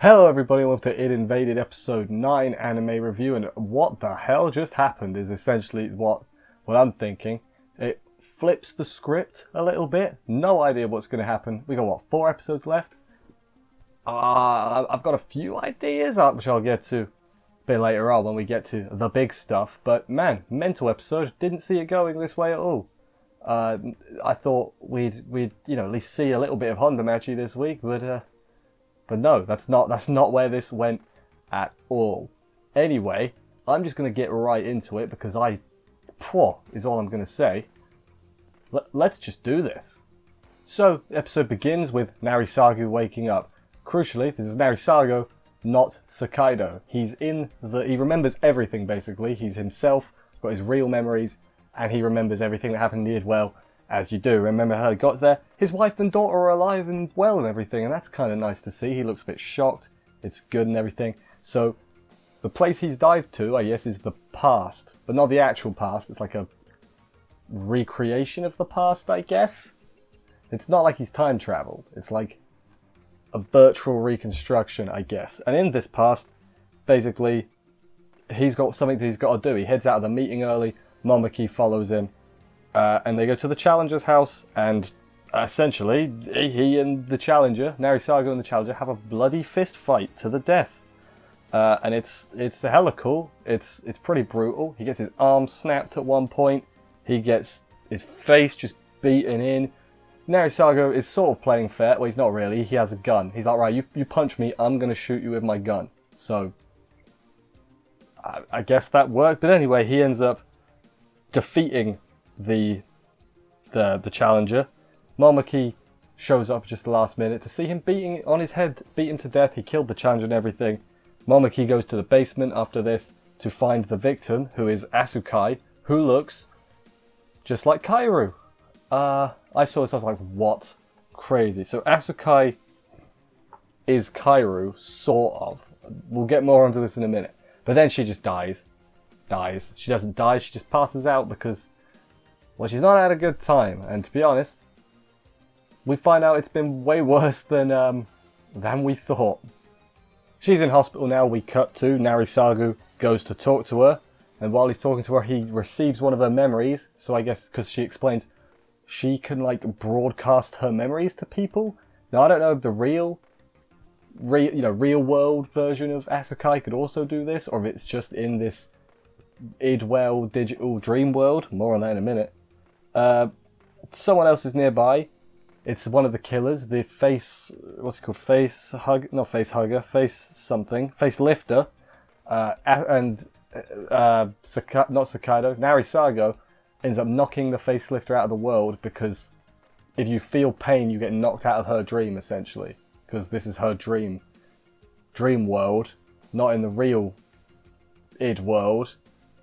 Hello everybody, welcome to It Invaded episode 9 anime review, and what the hell just happened is essentially what I'm thinking. It flips the script a little bit, no idea what's going to happen. We got what, 4 episodes left? I've got a few ideas, which I'll get to a bit later on when we get to the big stuff, but man, mental episode, didn't see it going this way at all. I thought we'd at least see a little bit of Honda Machi this week, but no, that's not where this went at all. Anyway, I'm just going to get right into it because is all I'm going to say. Let's just do this. So, the episode begins with Narisagu waking up. Crucially, this is Narisagu, not Sakaido. He remembers everything basically. He's himself, got his real memories, and he remembers everything that happened in Idwell. As you do, remember how he got there? His wife and daughter are alive and well and everything, and that's kind of nice to see. He looks a bit shocked. It's good and everything. So, the place he's dived to, I guess, is the past. But not the actual past. It's like a recreation of the past, I guess. It's not like he's time traveled. It's like a virtual reconstruction, I guess. And in this past, basically, he's got something that he's got to do. He heads out of the meeting early. Momiki follows him. And they go to the Challenger's house, and essentially, he and the Challenger, Narisagu and the Challenger, have a bloody fist fight to the death. And it's hella cool. It's pretty brutal. He gets his arm snapped at one point. He gets his face just beaten in. Narisagu is sort of playing fair. Well, he's not really. He has a gun. He's like, right, you punch me, I'm going to shoot you with my gun. So, I guess that worked. But anyway, he ends up defeating the Challenger. Momiki shows up just the last minute to see him beating on his head, beat him to death. He killed the Challenger and everything. Momiki goes to the basement after this to find the victim, who is Asukai, who looks just like Kaoru. I saw this, I was like, what? Crazy. So Asukai is Kaoru, sort of. We'll get more onto this in a minute. But then she just dies. She doesn't die, she just passes out because, well, she's not had a good time, and to be honest, we find out it's been way worse than we thought. She's in hospital now. We cut to Narisagu goes to talk to her, and while he's talking to her, he receives one of her memories. So I guess because she explains she can like broadcast her memories to people. Now I don't know if the real world version of Asukai could also do this, or if it's just in this Idwell digital dream world. More on that in a minute. Someone else is nearby. It's one of the killers, the face lifter, and not Sakaido, Narisagu ends up knocking the face lifter out of the world because if you feel pain, you get knocked out of her dream, essentially, because this is her dream world, not in the real id world.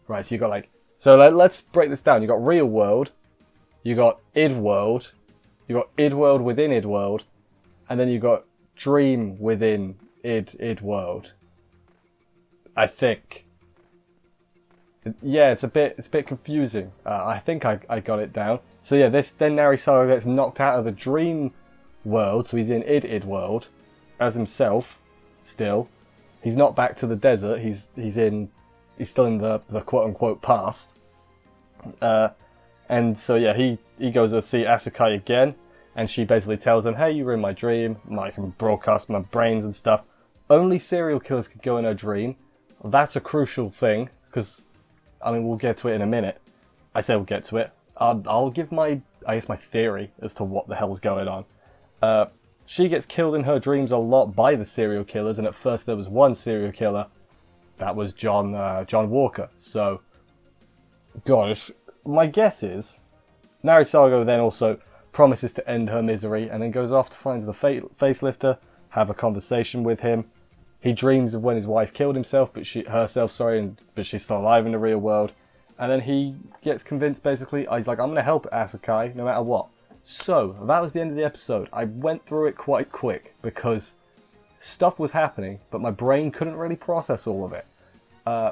Right, so you got let's break this down. You got real world, you got id world, you got id world within id world, and then you got dream within id world. I think. Yeah, it's a bit confusing. I think I got it down. So yeah, then Narisagu gets knocked out of the dream world, so he's in id world as himself. Still, he's not back to the desert. He's still in the quote unquote past. And so yeah, he goes to see Asukai again, and she basically tells him, hey, you were in my dream, I can broadcast my brains and stuff. Only serial killers could go in her dream. That's a crucial thing, because, I mean, we'll get to it in a minute. I say we'll get to it. I'll give my theory as to what the hell's going on. She gets killed in her dreams a lot by the serial killers, and at first there was one serial killer. That was John Walker. So, gosh, my guess is Narisagu then also promises to end her misery and then goes off to find the facelifter, have a conversation with him. He dreams of when his wife killed himself, but she's still alive in the real world. And then he gets convinced, basically, he's like, I'm going to help Asukai no matter what. So, that was the end of the episode. I went through it quite quick because stuff was happening, but my brain couldn't really process all of it.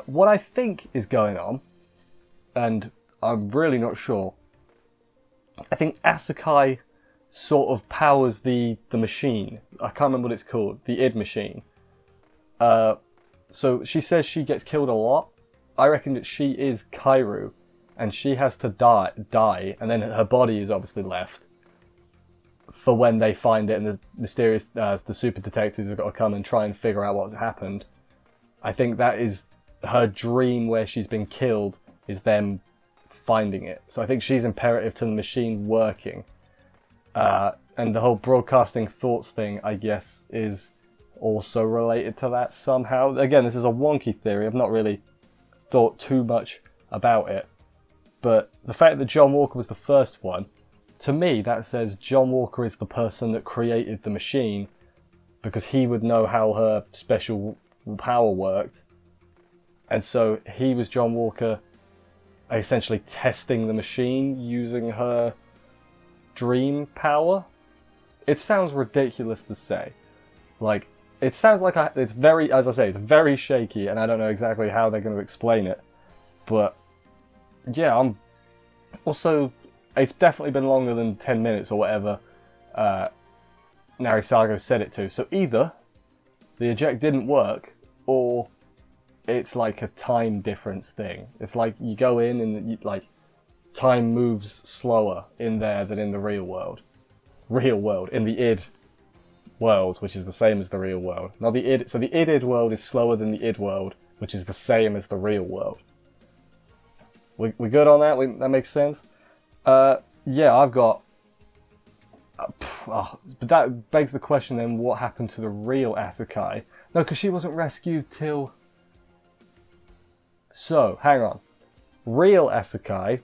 What I think is going on, and I'm really not sure, I think Asukai sort of powers the machine. I can't remember what it's called, the id machine. So she says she gets killed a lot. I reckon that she is Kairu, and she has to die, and then her body is obviously left for when they find it, and the mysterious, the super detectives have got to come and try and figure out what's happened. I think that is her dream where she's been killed, is them finding it. So I think she's imperative to the machine working. And the whole broadcasting thoughts thing, I guess, is also related to that somehow. Again, this is a wonky theory. I've not really thought too much about it. But the fact that John Walker was the first one, to me, that says John Walker is the person that created the machine, because he would know how her special power worked. And so he was John Walker essentially testing the machine using her dream power. It sounds ridiculous to say. Like, it sounds like it's very, as I say, it's very shaky, and I don't know exactly how they're going to explain it. But yeah, I'm also, it's definitely been longer than 10 minutes or whatever Narisago said it to. So either the eject didn't work, or it's like a time difference thing. It's like you go in and like time moves slower in there than in the real world. In the id world, which is the same as the real world. Now the id, so the id world is slower than the id world, which is the same as the real world. We good on that? That makes sense? Yeah, I've got... but that begs the question then, what happened to the real Asukai? No, because she wasn't rescued till... So, hang on. Real Asukai,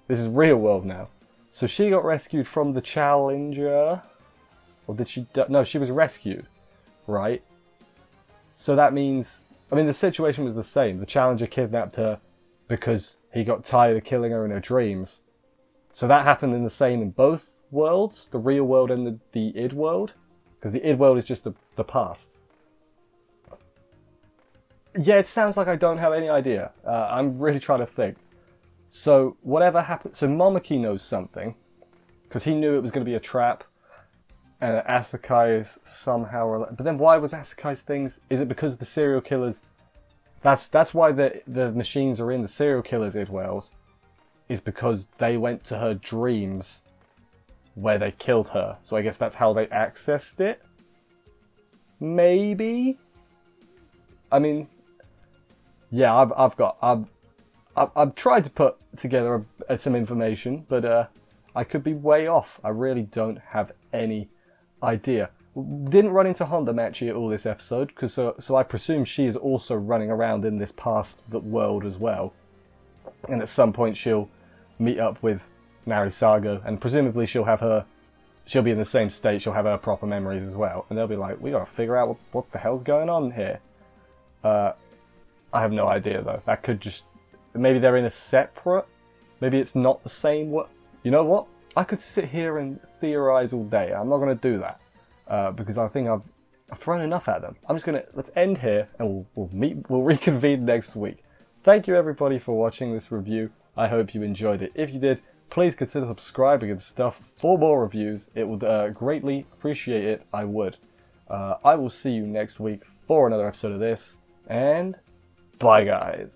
this is real world now. So she got rescued from the Challenger, or did she? No, she was rescued, right? So that means, I mean, the situation was the same. The Challenger kidnapped her because he got tired of killing her in her dreams. So that happened in the same in both worlds, the real world and the id world, because the id world is just the past. Yeah, it sounds like I don't have any idea. I'm really trying to think. So whatever happened, so Momoki knows something, because he knew it was going to be a trap, and Asukai is somehow... But then why was Asakai's things... Is it because the serial killers... That's why the machines are in the serial killers' id worlds, is because they went to her dreams where they killed her. So I guess that's how they accessed it? Maybe? I mean... Yeah, I've tried to put together some information, but I could be way off. I really don't have any idea. Didn't run into Honda Machi at all this episode, because so I presume she is also running around in this past world as well. And at some point she'll meet up with Narisago, and presumably she'll be in the same state, she'll have her proper memories as well. And they'll be like, we gotta figure out what the hell's going on here. I have no idea though. That could just... Maybe they're in a separate... Maybe it's not the same... You know what? I could sit here and theorize all day. I'm not going to do that. Because I think I've thrown enough at them. I'm just going to... Let's end here and we'll reconvene next week. Thank you everybody for watching this review. I hope you enjoyed it. If you did, please consider subscribing and stuff for more reviews. It would greatly appreciate it. I would. I will see you next week for another episode of this. And... bye, guys.